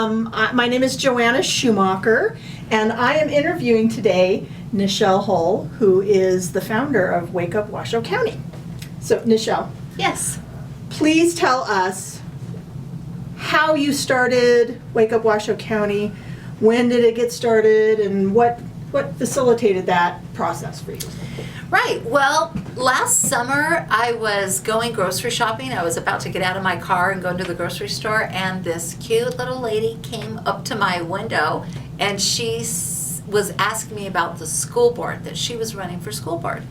My name is Joanna Schumacher, and I am interviewing today Nichelle Hull, who is the founder of Wake Up Washoe County. So, Nichelle. Yes. Please tell us how you started Wake Up Washoe County, when did it get started, and what facilitated that process for you? Right. Well, last summer I was going grocery shopping. I was about to get out of my car and go into the grocery store, and this cute little lady came up to my window, and she was asking me about the school board, that she was running for school board.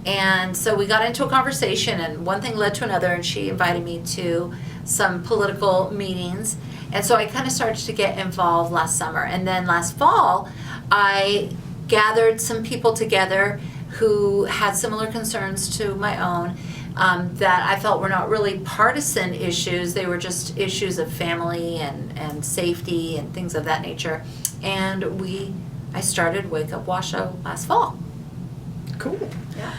And so we got into a conversation, and one thing led to another, and she invited me to some political meetings. And so I kind of started to get involved last summer. And then last fall, I gathered some people together who had similar concerns to my own, that I felt were not really partisan issues. They were just issues of family and safety and things of that nature. And I started Wake Up Washoe last fall. Cool. Yeah.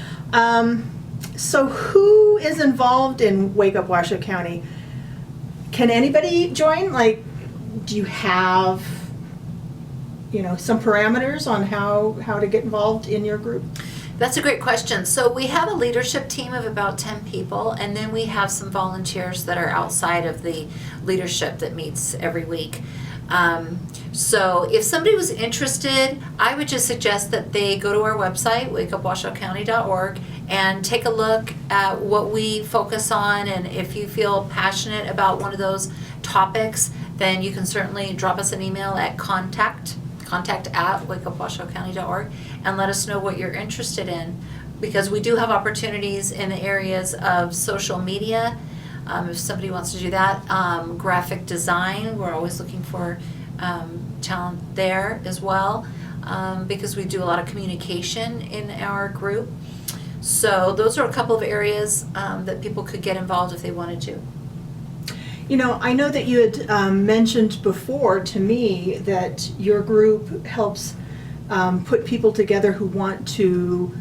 So who is involved in Wake Up Washoe County? Can anybody join? Like, do you have, some parameters on how to get involved in your group? That's a great question. So we have a leadership team of about 10 people, and then we have some volunteers that are outside of the leadership that meets every week. So if somebody was interested, I would just suggest that they go to our website, wakeupwashowcounty.org, and take a look at what we focus on. And if you feel passionate about one of those topics, then you can certainly drop us an email at contact at wakeupwashowcounty.org, and let us know what you're interested in, because we do have opportunities in the areas of social media, if somebody wants to do that, graphic design. We're always looking for talent there as well, because we do a lot of communication in our group. So those are a couple of areas that people could get involved if they wanted to. I know that you had mentioned before to me that your group helps put people together who want to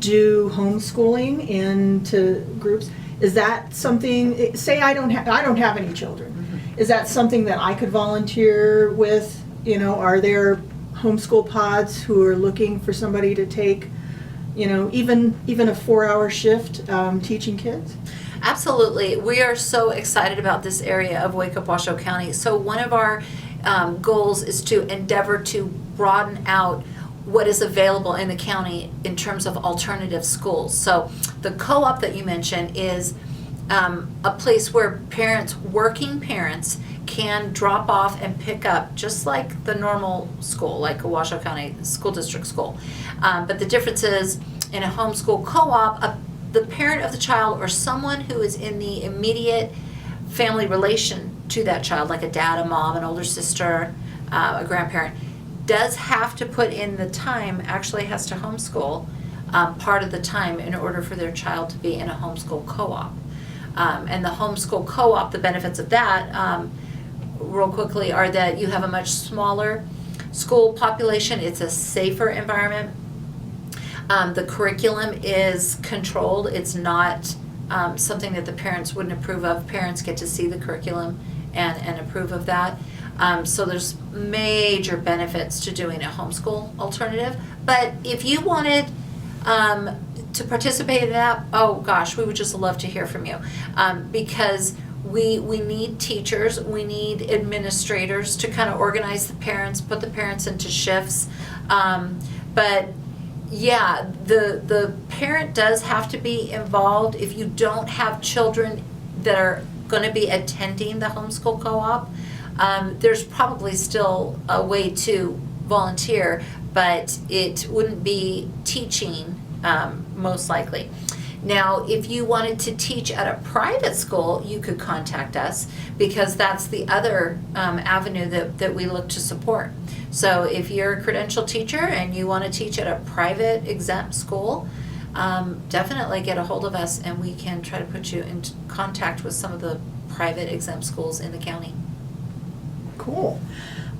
do homeschooling into groups. Is that something? Say I don't have any children. Mm-hmm. Is that something that I could volunteer with? Are there homeschool pods who are looking for somebody to take, even a 4-hour shift teaching kids? Absolutely. We are so excited about this area of Wake Up Washoe County. So one of our goals is to endeavor to broaden out what is available in the county in terms of alternative schools. So the co-op that you mentioned is a place where working parents can drop off and pick up, just like the normal school, like a Washoe County School District school. But the difference is, in a homeschool co-op, the parent of the child or someone who is in the immediate family relation to that child, like a dad, a mom, an older sister, a grandparent, does have to put in the time, actually has to homeschool part of the time in order for their child to be in a homeschool co-op. And the homeschool co-op, the benefits of that, real quickly, are that you have a much smaller school population. It's a safer environment. The curriculum is controlled. It's not something that the parents wouldn't approve of. Parents get to see the curriculum and approve of that. So there's major benefits to doing a homeschool alternative. But if you wanted to participate in that, oh gosh, we would just love to hear from you, because we need teachers, we need administrators to kind of organize the parents, put the parents into shifts. But yeah, the parent does have to be involved. If you don't have children that are going to be attending the homeschool co-op, there's probably still a way to volunteer, but it wouldn't be teaching, most likely. Now, if you wanted to teach at a private school, you could contact us, because that's the other avenue that we look to support. So if you're a credentialed teacher and you want to teach at a private exempt school, definitely get a hold of us, and we can try to put you in contact with some of the private exempt schools in the county. Cool.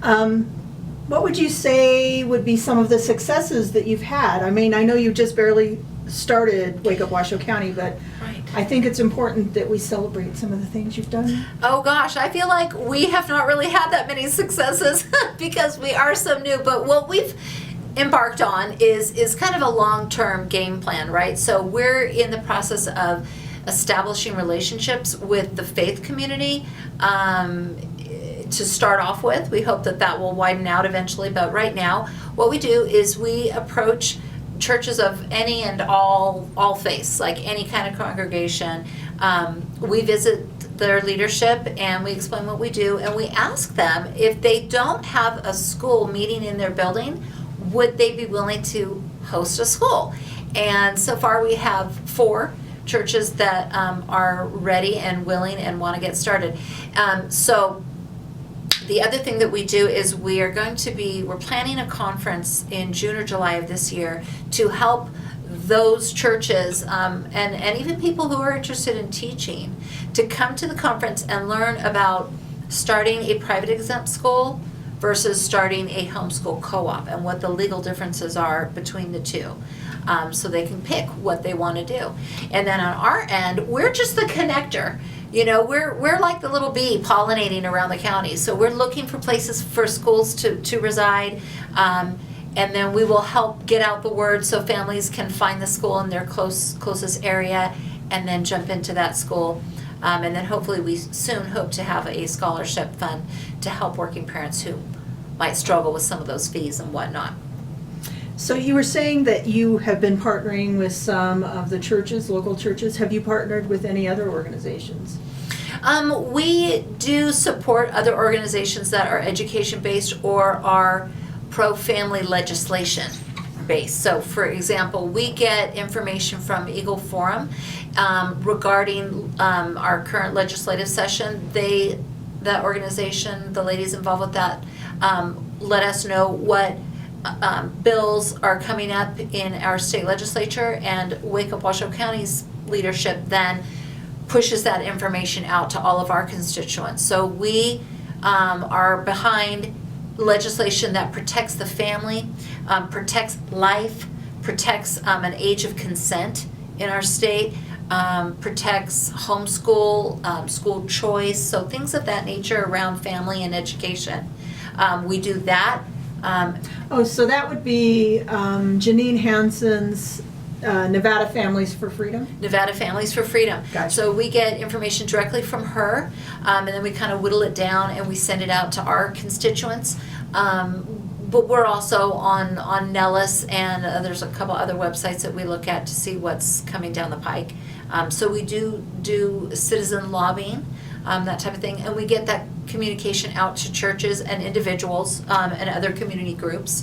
What would you say would be some of the successes that you've had? I mean, I know you just barely started Wake Up Washoe County, but Right. I think it's important that we celebrate some of the things you've done. Oh gosh, I feel like we have not really had that many successes because we are so new, but what we've embarked on is kind of a long-term game plan, right? So we're in the process of establishing relationships with the faith community to start off with. We hope that will widen out eventually, but right now what we do is we approach churches of any and all faiths, like any kind of congregation. We visit their leadership and we explain what we do, and we ask them if they don't have a school meeting in their building, would they be willing to host a school? And so far we have 4 churches that are ready and willing and want to get started. So the other thing that we do is we're planning a conference in June or July of this year to help those churches and even people who are interested in teaching to come to the conference and learn about starting a private exempt school versus starting a homeschool co-op and what the legal differences are between the two. So they can pick what they want to do. And then on our end, we're just the connector. You know, we're like the little bee pollinating around the county. So we're looking for places for schools to reside. And then we will help get out the word so families can find the school in their closest area and then jump into that school. And then hopefully we soon hope to have a scholarship fund to help working parents who might struggle with some of those fees and whatnot. So you were saying that you have been partnering with some of the churches, local churches. Have you partnered with any other organizations? We do support other organizations that are education-based or are pro-family legislation based. So for example, we get information from Eagle Forum regarding our current legislative session. That organization, the ladies involved with that, let us know what bills are coming up in our state legislature, and Wake Up Washoe County's leadership then pushes that information out to all of our constituents. So we are behind legislation that protects the family, protects life, protects an age of consent in our state, protects homeschool, school choice, so things of that nature around family and education. We do that. So that would be Janine Hansen's Nevada Families for Freedom? Nevada Families for Freedom. Gotcha. So we get information directly from her, and then we kind of whittle it down and we send it out to our constituents. But we're also on Nellis, and there's a couple other websites that we look at to see what's coming down the pike. So we do citizen lobbying, that type of thing, and we get that communication out to churches and individuals and other community groups.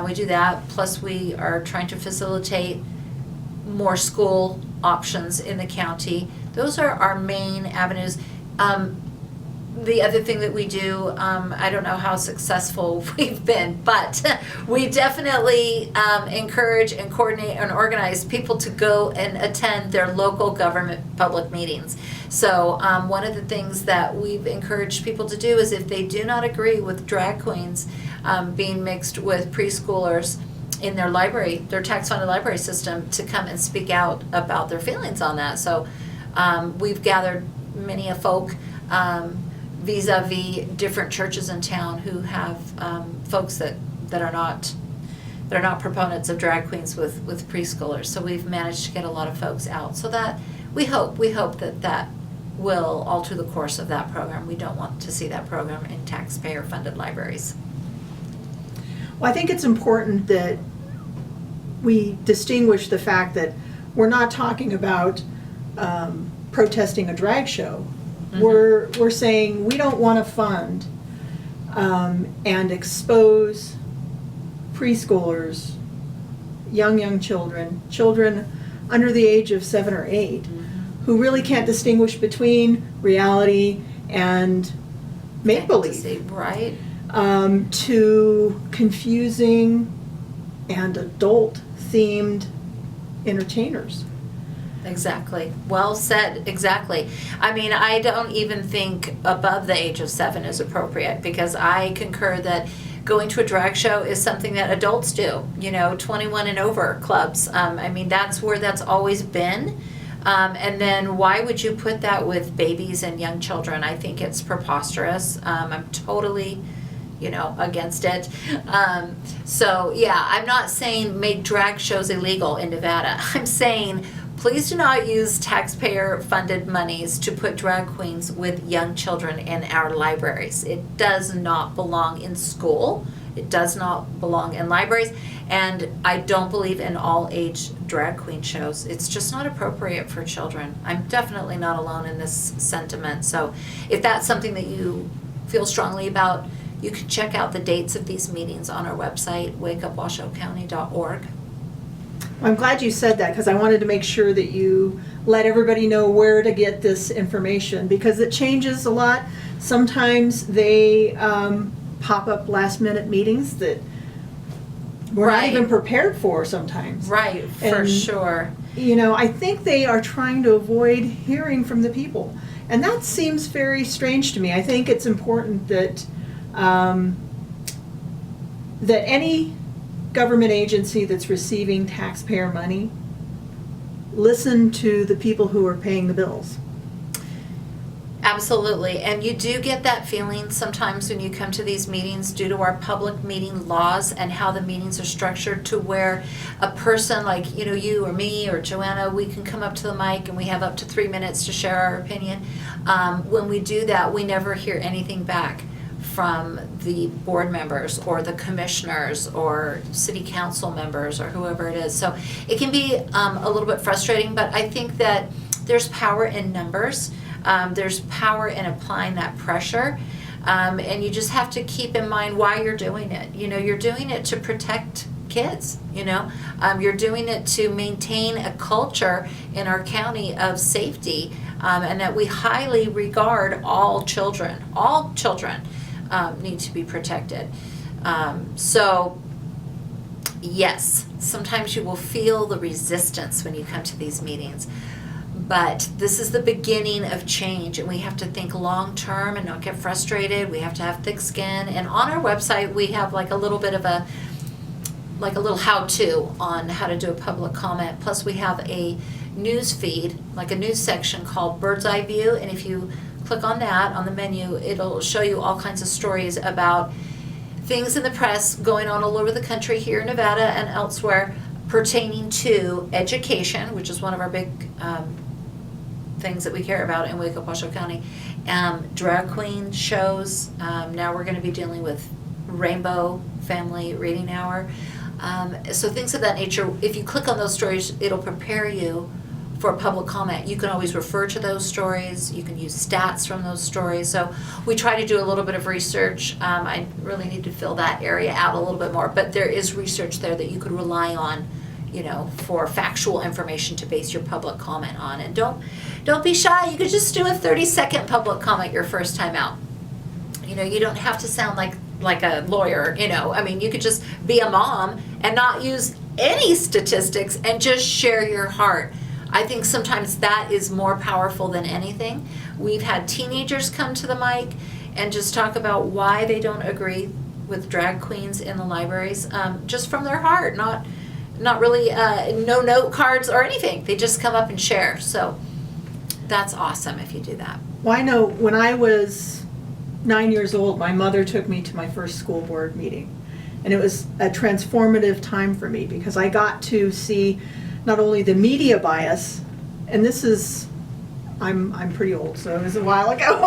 We do that, plus we are trying to facilitate more school options in the county. Those are our main avenues. The other thing that we do, I don't know how successful we've been, but we definitely encourage and coordinate and organize people to go and attend their local government public meetings. So one of the things that we've encouraged people to do is if they do not agree with drag queens being mixed with preschoolers in their library, their tax-funded library system, to come and speak out about their feelings on that. So we've gathered many a folk vis-a-vis different churches in town who have folks that are not proponents of drag queens with preschoolers. So we've managed to get a lot of folks out. So that we hope that will alter the course of that program. We don't want to see that program in taxpayer-funded libraries. Well, I think it's important that we distinguish the fact that we're not talking about protesting a drag show. Mm-hmm. We're saying we don't want to fund and expose preschoolers, young children under the age of 7 or 8, mm-hmm. who really can't distinguish between reality and make-believe. Right. To confusing and adult-themed entertainers. Exactly. Well said. Exactly. I mean, I don't even think above the age of 7 is appropriate, because I concur that going to a drag show is something that adults do, 21 and over clubs. I mean, that's where that's always been. And then why would you put that with babies and young children? I think it's preposterous. I'm totally, against it. So yeah, I'm not saying make drag shows illegal in Nevada. I'm saying please do not use taxpayer-funded monies to put drag queens with young children in our libraries. It does not belong in school. It does not belong in libraries. And I don't believe in all-age drag queen shows. It's just not appropriate for children. I'm definitely not alone in this sentiment. So if that's something that you feel strongly about, you can check out the dates of these meetings on our website, wakeupwashouecounty.org. I'm glad you said that, because I wanted to make sure that you let everybody know where to get this information, because it changes a lot. Sometimes they pop up last minute meetings that we're not Right. even prepared for sometimes. Right, for And, sure. I think they are trying to avoid hearing from the people. And that seems very strange to me. I think it's important that that any government agency that's receiving taxpayer money listen to the people who are paying the bills. Absolutely, and you do get that feeling sometimes when you come to these meetings due to our public meeting laws and how the meetings are structured, to where a person like, you or me or Joanna, we can come up to the mic and we have up to 3 minutes to share our opinion. When we do that, we never hear anything back from the board members or the commissioners or city council members or whoever it is. So it can be a little bit frustrating, but I think that there's power in numbers. There's power in applying that pressure, and you just have to keep in mind why you're doing it. You're doing it to protect kids, you're doing it to maintain a culture in our county of safety, and that we highly regard all children. All children need to be protected. So yes, sometimes you will feel the resistance when you come to these meetings. But this is the beginning of change, and we have to think long term and not get frustrated. We have to have thick skin. And on our website, we have like a little bit of a little how-to on how to do a public comment. Plus, we have a news feed, like a news section called Bird's Eye View. And if you click on that on the menu, it'll show you all kinds of stories about things in the press going on all over the country, here in Nevada and elsewhere, pertaining to education, which is one of our big things that we care about in Wake Up Washoe County, drag queen shows. Now we're going to be dealing with Rainbow Family Reading Hour. So things of that nature. If you click on those stories, it'll prepare you for public comment. You can always refer to those stories. You can use stats from those stories. So we try to do a little bit of research. I really need to fill that area out a little bit more, but there is research there that you could rely on, for factual information to base your public comment on. And don't be shy. You could just do a 30-second public comment your first time out. You don't have to sound like a lawyer, you could just be a mom and not use any statistics and just share your heart. I think sometimes that is more powerful than anything. We've had teenagers come to the mic and just talk about why they don't agree with drag queens in the libraries, just from their heart, not really no note cards or anything. They just come up and share. So that's awesome if you do that. Well, I know when I was 9 years old, my mother took me to my first school board meeting. And it was a transformative time for me, because I got to see not only the media bias, and this is, I'm pretty old, so it was a while ago.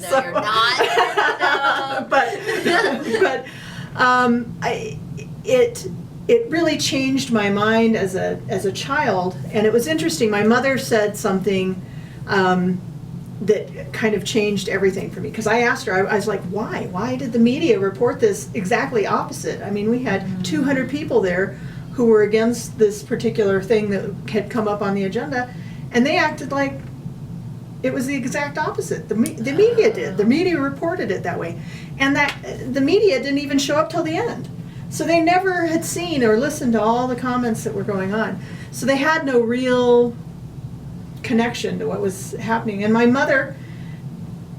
No, you're not. It really changed my mind as a child, and it was interesting. My mother said something that kind of changed everything for me, because I asked her, I was like, why did the media report this exactly opposite? I mean, we had 200 people there who were against this particular thing that had come up on the agenda, and they acted like it was the exact opposite. The media did. The media reported it that way, and that the media didn't even show up till the end. So they never had seen or listened to all the comments that were going on. So they had no real connection to what was happening. And my mother,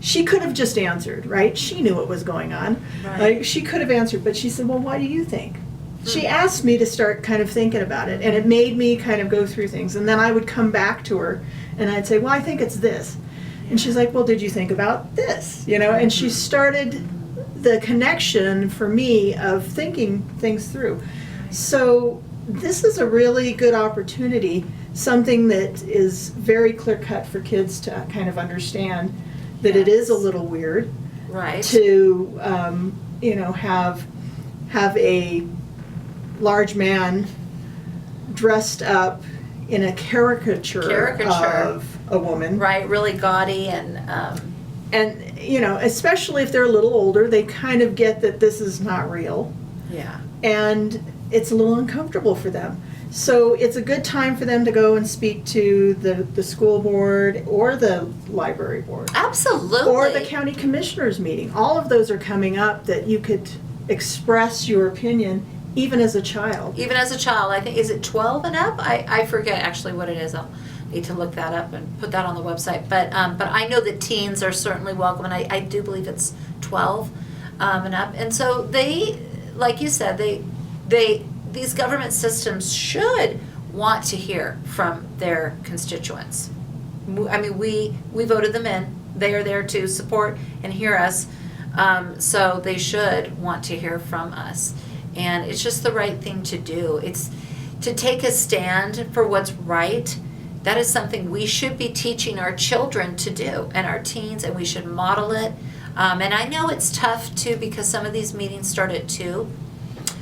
she could have just answered, right? She knew what was going on. Right. Like, she could have answered, but she said, well, what do you think? She asked me to start kind of thinking about it, and it made me kind of go through things. And then I would come back to her, and I'd say, well, I think it's this. And she's like, well, did you think about this? You know, and she started the connection for me of thinking things through. So this is a really good opportunity, something that is very clear-cut for kids to kind of understand that it is a little weird Right. to, you know, have a large man dressed up in a caricature of a woman. Right, really gaudy And, you know, especially if they're a little older, they kind of get that this is not real. yeah. And it's a little uncomfortable for them. So it's a good time for them to go and speak to the school board or the library board. Absolutely. Or the county commissioners meeting. All of those are coming up that you could express your opinion even as a child. Even as a child, I think, is it 12 and up? I forget actually what it is. I'll need to look that up and put that on the website. But I know that teens are certainly welcome, and I do believe it's 12 and up. And so they, like you said, these government systems should want to hear from their constituents. I mean, we voted them in. They are there to support and hear us. So they should want to hear from us. And it's just the right thing to do. It's to take a stand for what's right. That is something we should be teaching our children to do and our teens, and we should model it. And I know it's tough too because some of these meetings start at 2.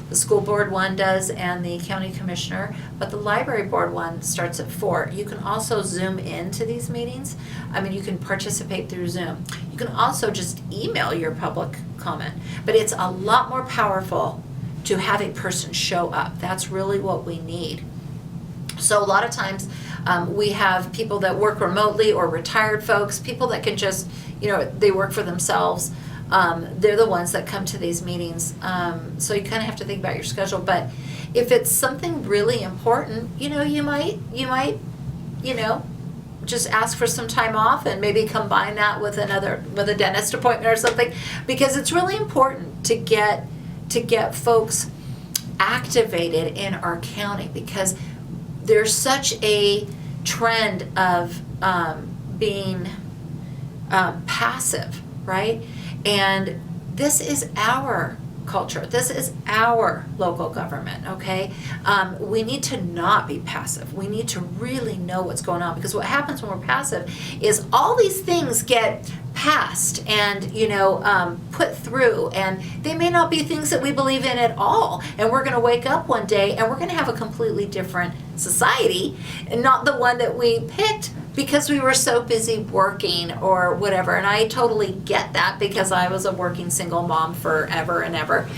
The school board one does and the county commissioner, but the library board one starts at 4. You can also Zoom into these meetings. I mean, you can participate through Zoom. You can also just email your public comment, but it's a lot more powerful to have a person show up. That's really what we need. So a lot of times we have people that work remotely or retired folks, people that can just, you know, they work for themselves. They're the ones that come to these meetings. So you kind of have to think about your schedule. But if it's something really important, you know, you might, you know, just ask for some time off and maybe combine that with a dentist appointment or something, because it's really important to get folks activated in our county, because there's such a trend of being passive, right? And this is our culture. This is our local government, okay? We need to not be passive. We need to really know what's going on, because what happens when we're passive is all these things get passed and, you know, put through, and they may not be things that we believe in at all. And we're going to wake up one day and we're going to have a completely different society, and not the one that we picked because we were so busy working or whatever. And I totally get that, because I was a working single mom forever and ever.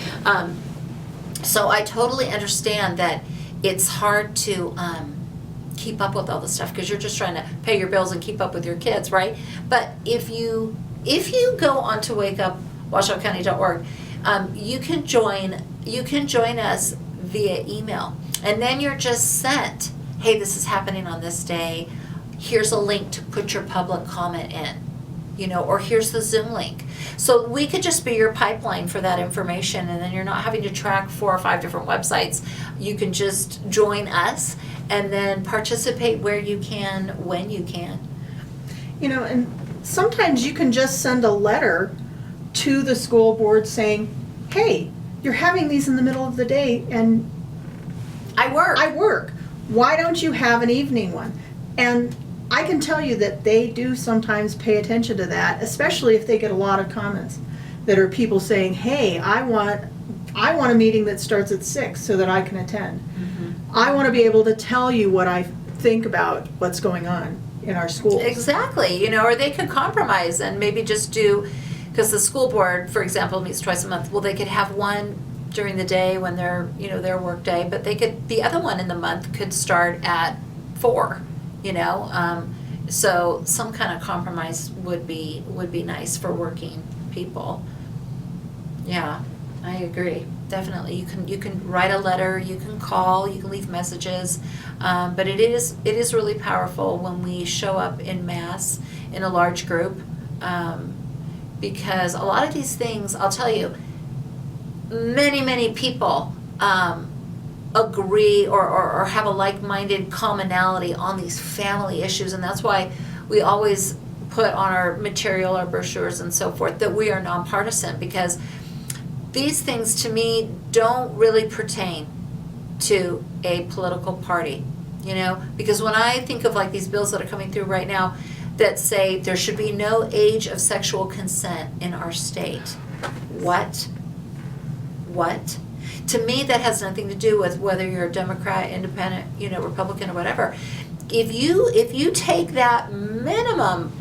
So I totally understand that it's hard to keep up with all this stuff, because you're just trying to pay your bills and keep up with your kids, right? But if you go onto wakeupwashouecounty.org, you can join us via email, and then you're just sent, hey, this is happening on this day. Here's a link to put your public comment in, you know, or here's the Zoom link. So we could just be your pipeline for that information, and then you're not having to track 4 or 5 different websites. You can just join us and then participate where you can, when you can. You know, and sometimes you can just send a letter to the school board saying, hey, you're having these in the middle of the day and I work. Why don't you have an evening one? And I can tell you that they do sometimes pay attention to that, especially if they get a lot of comments that are people saying, hey, I want a meeting that starts at 6 so that I can attend. Mm-hmm. I want to be able to tell you what I think about what's going on in our schools. Exactly, you know, or they could compromise and maybe just do, because the school board, for example, meets twice a month. Well, they could have one during the day when they're, you know, their work day, but the other one in the month could start at 4. You know, so some kind of compromise would be nice for working people. Yeah, I agree. Definitely, you can write a letter, you can call, you can leave messages, but it is really powerful when we show up in mass in a large group, because a lot of these things, I'll tell you, many people agree or have a like-minded commonality on these family issues, and that's why we always put on our material, our brochures and so forth, that we are nonpartisan, because these things to me don't really pertain to a political party, you know, because when I think of like these bills that are coming through right now that say there should be no age of sexual consent in our state. What? To me, that has nothing to do with whether you're a Democrat, Independent, you know, Republican or whatever. If you take that minimum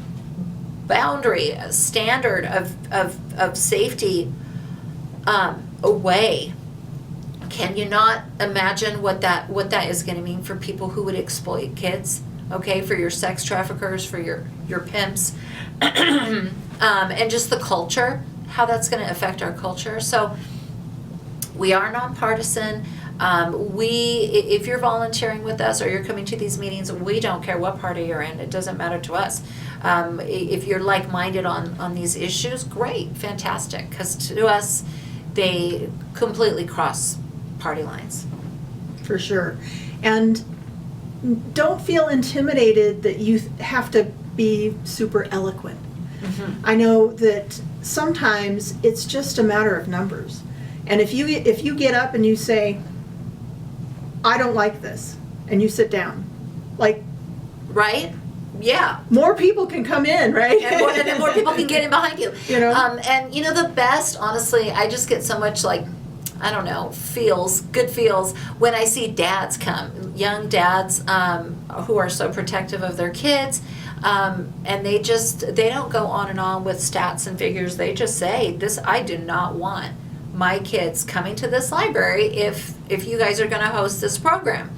boundary, standard of safety away, can you not imagine what that is going to mean for people who would exploit kids? Okay, for your sex traffickers, for your pimps, and just the culture, how that's going to affect our culture. So we are nonpartisan. If you're volunteering with us or you're coming to these meetings, we don't care what party you're in. It doesn't matter to us. If you're like-minded on these issues, great, fantastic, because to us, they completely cross party lines. For sure. And don't feel intimidated that you have to be super eloquent. Mm-hmm. I know that sometimes it's just a matter of numbers. And if you get up and you say, I don't like this, and you sit down, like, right? Yeah. more people can come in, right? And then more people can get in behind you. You know? And you know, the best, honestly, I just get so much like, I don't know, good feels when I see dads come, young dads who are so protective of their kids, and they don't go on and on with stats and figures. They just say, I do not want my kids coming to this library if you guys are going to host this program.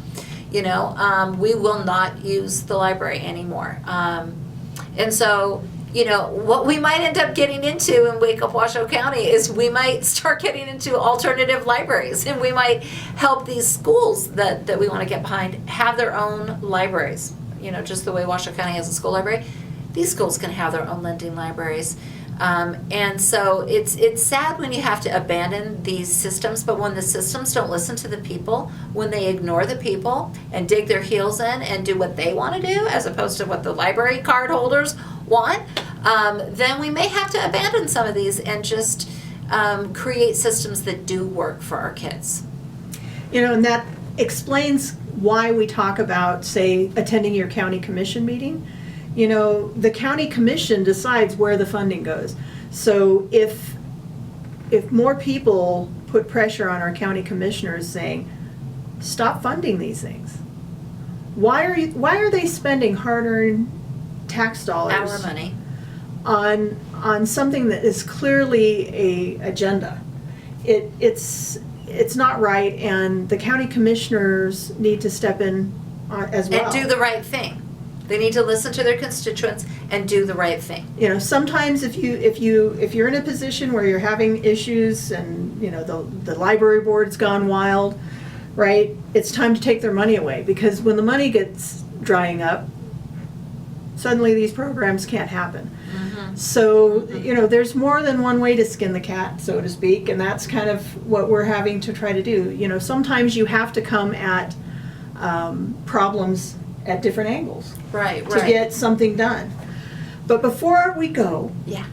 You know, we will not use the library anymore. And so, you know, what we might end up getting into in Wake Up Washoe County is we might start getting into alternative libraries, and we might help these schools that we want to get behind have their own libraries. You know, just the way Washoe County has a school library, these schools can have their own lending libraries. And so it's sad when you have to abandon these systems, but when the systems don't listen to the people, when they ignore the people and dig their heels in and do what they want to do as opposed to what the library card holders want, then we may have to abandon some of these and just create systems that do work for our kids. You know, and that explains why we talk about, say, attending your county commission meeting. You know, the county commission decides where the funding goes. So if more people put pressure on our county commissioners saying, stop funding these things. Why are they spending hard-earned tax dollars, Our money. on something that is clearly a agenda? It's not right, and the county commissioners need to step in as well. And do the right thing. They need to listen to their constituents and do the right thing. You know, sometimes if you're in a position where you're having issues and, you know, the library board's gone wild, right? It's time to take their money away, because when the money gets drying up, suddenly these programs can't happen. Mm-hmm. So, you know, there's more than one way to skin the cat, so to speak, and that's kind of what we're having to try to do. You know, sometimes you have to come at problems at different angles. Right. To get something done. But before we go, Yeah.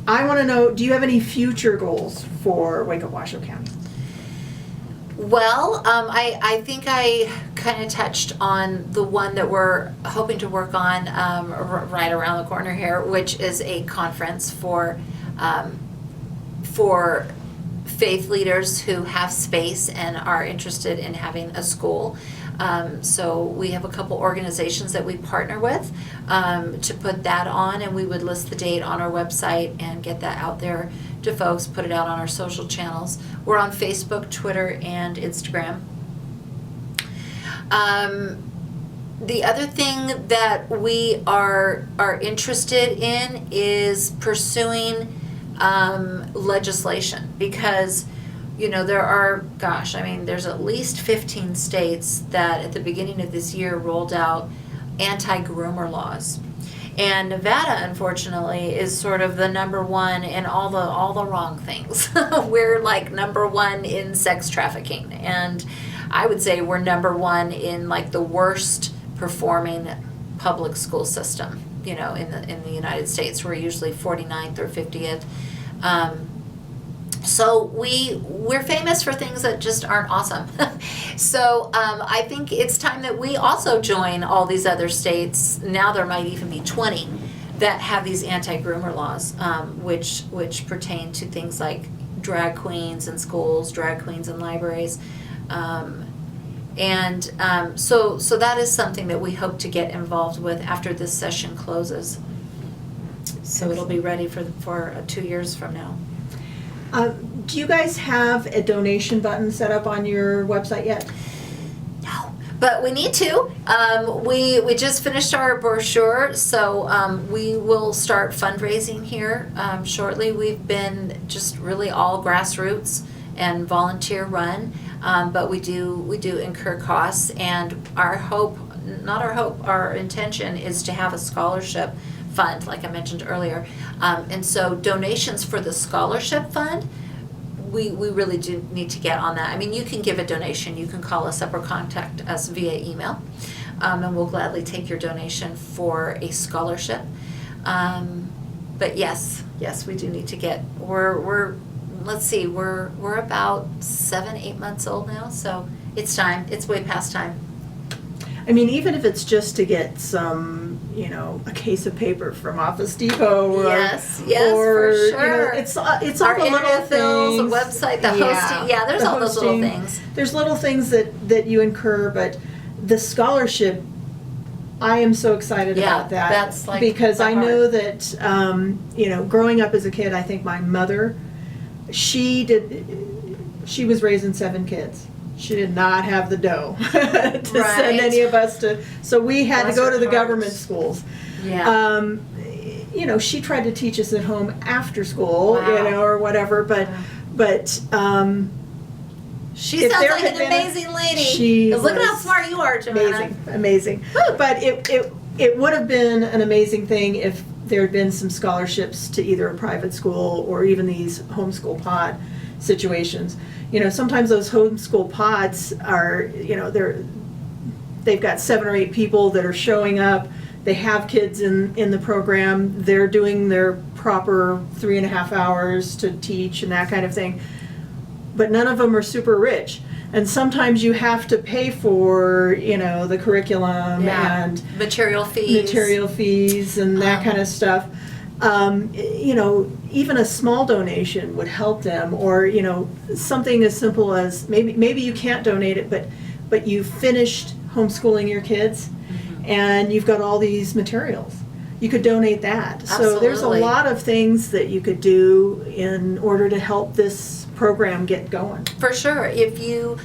I want to know, do you have any future goals for Wake Up Washoe County? Well, I think I kind of touched on the one that we're hoping to work on right around the corner here, which is a conference for faith leaders who have space and are interested in having a school. So we have a couple organizations that we partner with to put that on, and we would list the date on our website and get that out there to folks, put it out on our social channels. We're on Facebook, Twitter, and Instagram. The other thing that we are interested in is pursuing legislation, because you know, there are, there's at least 15 states that at the beginning of this year rolled out anti-groomer laws. And Nevada, unfortunately, is sort of the number one in all the wrong things. We're like number one in sex trafficking. And I would say we're number one in like the worst performing public school system, you know, in the United States. We're usually 49th or 50th. So we're famous for things that just aren't awesome. So I think it's time that we also join all these other states. Now there might even be 20 that have these anti-groomer laws, which pertain to things like drag queens in schools, drag queens in libraries. So that is something that we hope to get involved with after this session closes. So it'll be ready for 2 years from now. Do you guys have a donation button set up on your website yet? No, but we need to. We just finished our brochure, so we will start fundraising here shortly. We've been just really all grassroots and volunteer run, but we do incur costs, and our intention is to have a scholarship fund, like I mentioned earlier. And so donations for the scholarship fund, we really do need to get on that. I mean, you can give a donation, you can call us up or contact us via email, and we'll gladly take your donation for a scholarship. But yes, we do need to get, let's see, we're about 7-8 months old now, so it's time, it's way past time. I mean, even if it's just to get some, you know, a case of paper from Office Depot, or Yes, or, for you sure. know, it's all Our the little internet bills, the things. website, the hosting, there's the all those little hosting. things. There's little things that you incur, but the scholarship, I am so excited Yeah, about that. that's like because my I know that, you know, growing up as a kid, I think my mother, she was raising 7 kids. She did not have the dough to send Right. any of us to, so we had Bless to go her to the heart. government schools. Yeah. You know, she tried to teach us at home after school, Wow. you know, or whatever, but She if sounds there like had an been a- amazing lady. she 'Cause look at how was smart you are, Joanna. amazing. But it would have been an amazing thing if there had been some scholarships to either a private school or even these homeschool pod situations. You know, sometimes those homeschool pods are, you know, they've got 7 or 8 people that are showing up. They have kids in the program. They're doing their proper 3.5 hours to teach and that kind of thing. But none of them are super rich. And sometimes you have to pay for, you know, the curriculum and material fees and that kind of stuff. You know, even a small donation would help them, or, you know, something as simple as maybe you can't donate it, but you finished homeschooling your kids and you've got all these materials. You could donate that. So there's a Absolutely. lot of things that you could do in order to help this program get going. For sure. If you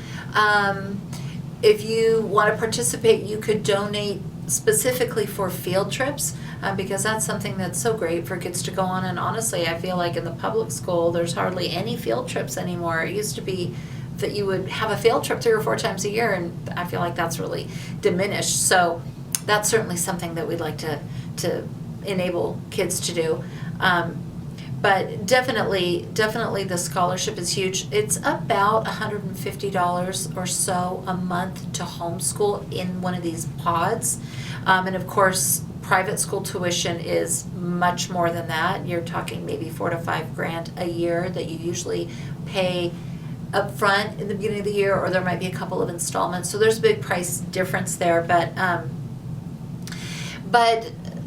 want to participate, you could donate specifically for field trips, because that's something that's so great for kids to go on. And honestly, I feel like in the public school, there's hardly any field trips anymore. It used to be that you would have a field trip 3 or 4 times a year, and I feel like that's really diminished. So that's certainly something that we'd like to enable kids to do. But definitely the scholarship is huge. It's about $150 or so a month to homeschool in one of these pods. And of course, private school tuition is much more than that. You're talking maybe $4,000 to $5,000 a year that you usually pay up front in the beginning of the year, or there might be a couple of installments. So there's a big price difference there, but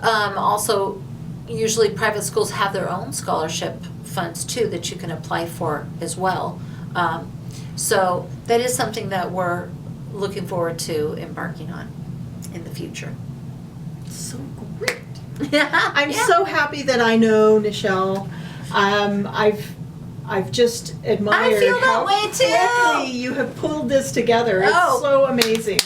also usually private schools have their own scholarship funds too that you can apply for as well. So that is something that we're looking forward to embarking on in the future. So great. I'm so happy that I know Nichelle. I've just admired I feel that how way too. quickly you have pulled this together. Oh. It's so amazing.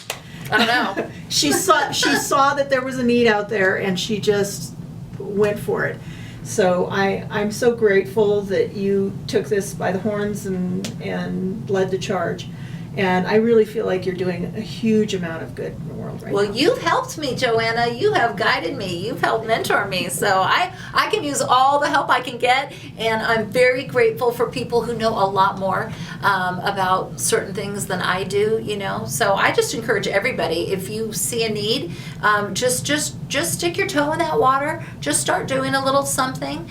I don't know. She saw that there was a need out there, and she just went for it. So I'm so grateful that you took this by the horns and led the charge. And I really feel like you're doing a huge amount of good in the world right now. Well, you've helped me, Joanna. You have guided me. You've helped mentor me. So I can use all the help I can get. And I'm very grateful for people who know a lot more about certain things than I do, you know. So I just encourage everybody, if you see a need, just stick your toe in that water. Just start doing a little something.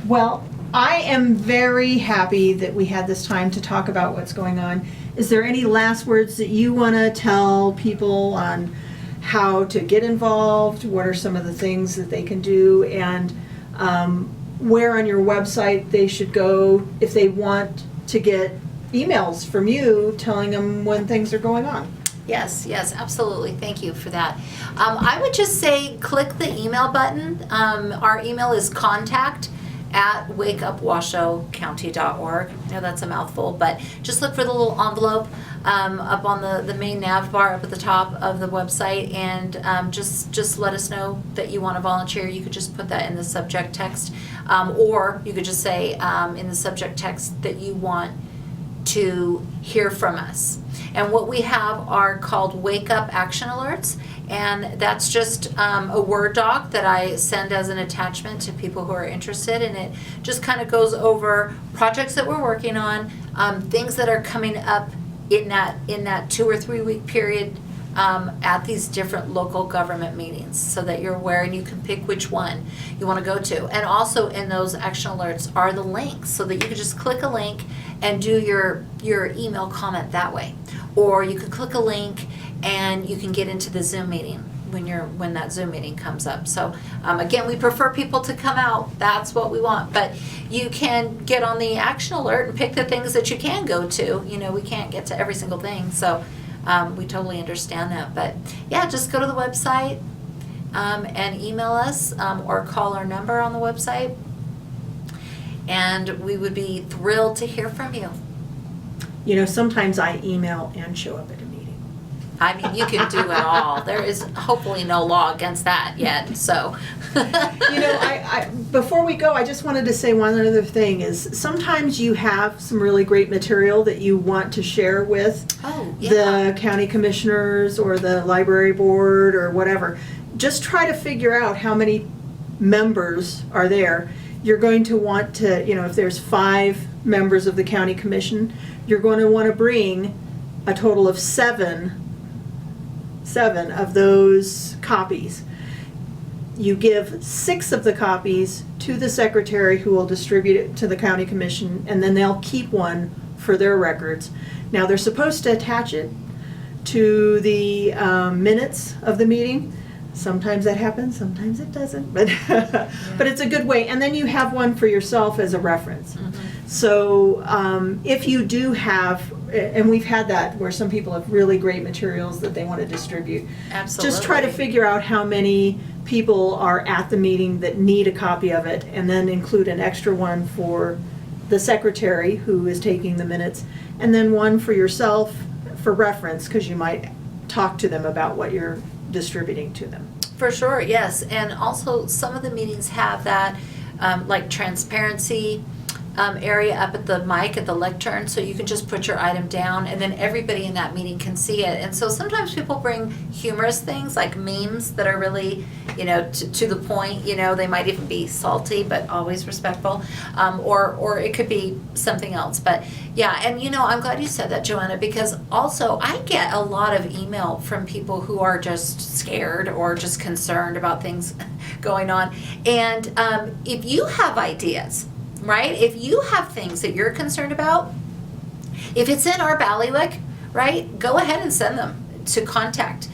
Well, I am very happy that we had this time to talk about what's going on. Is there any last words that you want to tell people on how to get involved? What are some of the things that they can do? And where on your website they should go if they want to get emails from you telling them when things are going on? Yes, absolutely. Thank you for that. I would just say click the email button. Our email is contact@wakeupwashoecounty.org. I know that's a mouthful, but just look for the little envelope up on the main nav bar up at the top of the website, and just let us know that you want to volunteer. You could just put that in the subject text, or you could just say in the subject text that you want to hear from us. And what we have are called Wake Up Action Alerts, and that's just a Word doc that I send as an attachment to people who are interested, and it just kind of goes over projects that we're working on, things that are coming up in that 2 or 3 week period at these different local government meetings, so that you're aware and you can pick which one you want to go to. And also in those action alerts are the links, so that you can just click a link and do your email comment that way. Or you could click a link and you can get into the Zoom meeting when that Zoom meeting comes up. So again, we prefer people to come out. That's what we want. But you can get on the action alert and pick the things that you can go to. You know, we can't get to every single thing, so we totally understand that. But yeah, just go to the website and email us or call our number on the website, and we would be thrilled to hear from you. You know, sometimes I email and show up at a meeting. I mean, you can do it all. There is hopefully no law against that yet, so. You know, I before we go, I just wanted to say one other thing is sometimes you have some really great material that you want to share with the county commissioners or the library board or whatever. Just try to figure out how many members are there. You're going to want to, you know, if there's 5 members of the county commission, you're going to want to bring a total of 7 of those copies. You give 6 of the copies to the secretary, who will distribute it to the county commission, and then they'll keep one for their records. Now, they're supposed to attach it to the minutes of the meeting. Sometimes that happens, sometimes it doesn't, but but it's a good way. And then you have one for yourself as a reference. Mm-hmm. So if you do have, and we've had that where some people have really great materials that they want to distribute. Absolutely. Just try to figure out how many people are at the meeting that need a copy of it, and then include an extra one for the secretary who is taking the minutes, and then one for yourself for reference, because you might talk to them about what you're distributing to them. For sure, yes. And also some of the meetings have that like transparency area up at the mic at the lectern, so you can just put your item down and then everybody in that meeting can see it. And so sometimes people bring humorous things like memes that are really, you know, to the point. You know, they might even be salty but always respectful, or it could be something else. But yeah, and you know, I'm glad you said that, Joanna, because also I get a lot of email from people who are just scared or just concerned about things going on. And if you have ideas, right? If you have things that you're concerned about, if it's in our bailiwick, right, go ahead and send them to contact,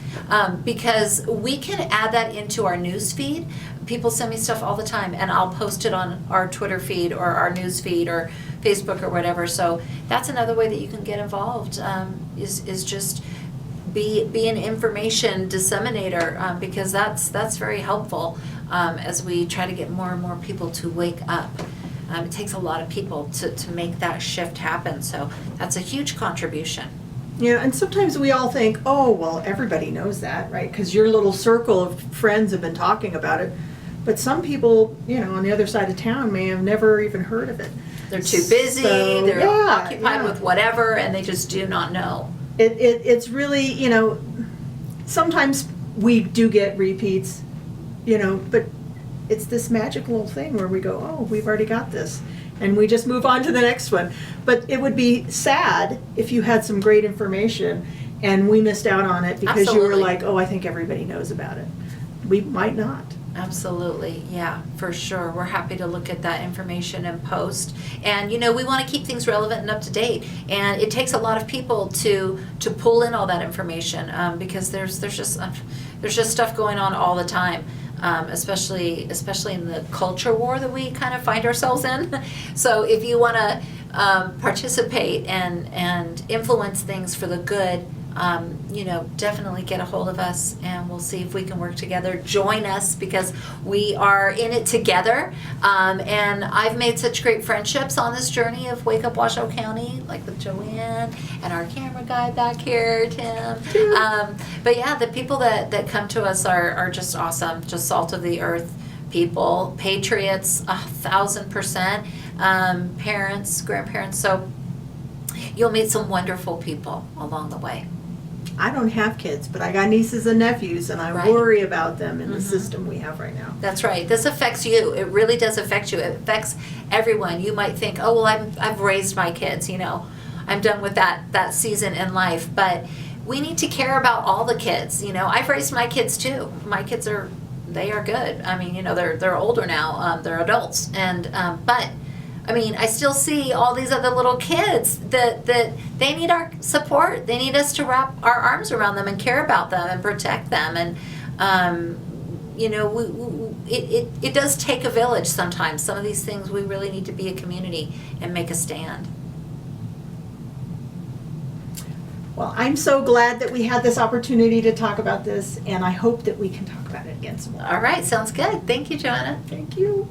because we can add that into our news feed. People send me stuff all the time, and I'll post it on our Twitter feed or our news feed or Facebook or whatever. So that's another way that you can get involved, is just be an information disseminator, because that's very helpful as we try to get more and more people to wake up. It takes a lot of people to make that shift happen, so that's a huge contribution. Yeah, and sometimes we all think, oh, well, everybody knows that, right? Because your little circle of friends have been talking about it. But some people, you know, on the other side of town may have never even heard of it. They're too busy, So, they're yeah, occupied yeah. with whatever, and they just do not know. It's really, sometimes we do get repeats, but it's this magical thing where we go, oh, we've already got this. And we just move on to the next one. But it would be sad if you had some great information and we missed out on it because you were Absolutely. like, oh, I think everybody knows about it. We might not. Absolutely, yeah, for sure. We're happy to look at that information and post. And, we want to keep things relevant and up to date. And it takes a lot of people to pull in all that information because there's just stuff going on all the time. Especially in the culture war that we kind of find ourselves in. So if you want to participate and influence things for the good, definitely get a hold of us and we'll see if we can work together. Join us because we are in it together. And I've made such great friendships on this journey of Wake Up Washoe County, like with Joanna and our camera guy back here, Tim. But yeah, the people that come to us are just awesome, just salt of the earth people, patriots, 1,000%, parents, grandparents. So you'll meet some wonderful people along the way. I don't have kids, but I got nieces and nephews, and I Right. worry about them in the Mhm. system we have right now. That's right. This affects you. It really does affect you. It affects everyone. You might think, oh, well, I've raised my kids, I'm done with that season in life. But we need to care about all the kids. I've raised my kids too. My kids they are good. I mean, they're older now. They're adults. And, but I still see all these other little kids that they need our support. They need us to wrap our arms around them and care about them and protect them. And, it does take a village sometimes. Some of these things we really need to be a community and make a stand. Well, I'm so glad that we had this opportunity to talk about this, and I hope that we can talk about it again some more. All right, sounds good. Thank you, Joanna. Thank you.